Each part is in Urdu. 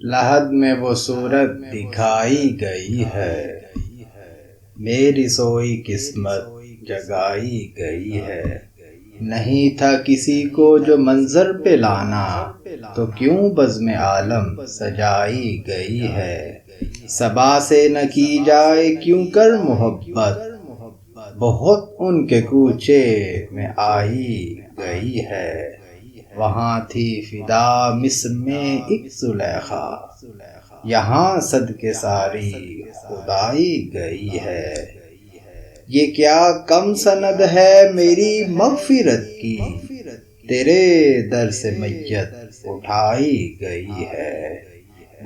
لحد میں وہ صورت دکھائی گئی ہے، میری سوئی قسمت جگائی گئی ہے۔ نہیں تھا کسی کو جو منظر پہ لانا، تو کیوں بزم عالم سجائی گئی ہے۔ صبا سے نہ کی جائے کیوں کر محبت، بہت ان کے کوچے میں آئی گئی ہے۔ وہاں تھی فدا مصر میں ایک زلیخا، یہاں صدقے ساری خدائی گئی ہے۔ یہ کیا کم سند ہے میری مغفرت کی، تیرے در سے میت اٹھائی گئی ہے۔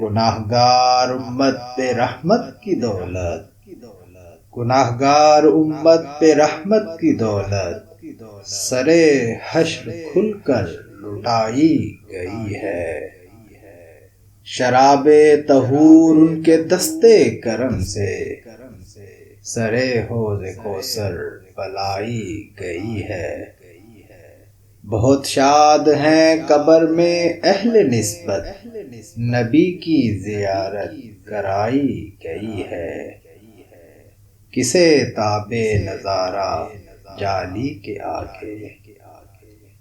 گناہگار امت پہ رحمت کی دولت، گناہگار امت پہ رحمت کی دولت، سرے حشر کھل کر لٹائی گئی ہے۔ شراب طہور ان کے دستے کرم سے، سرے حوض کوثر پلائی گئی ہے۔ بہت شاد ہیں قبر میں اہل نسبت، نبی کی زیارت کرائی گئی ہے۔ کسے تاب نظارہ جالی کے آگے،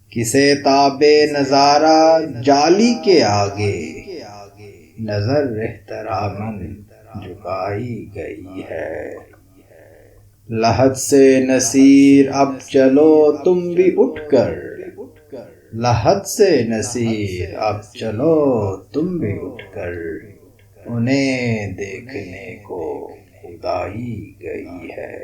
کسے تاب نظارہ جالی کے آگے، نظر احتراماً جھکائی گئی ہے۔ لحد سے نصیر اب چلو تم بھی اٹھ کر، لحد سے نصیر اب چلو تم بھی اٹھ کر، انہیں دیکھنے کو خدائی گئی ہے،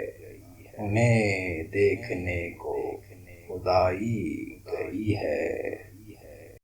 انہیں دیکھنے کو خدائی گئی ہے۔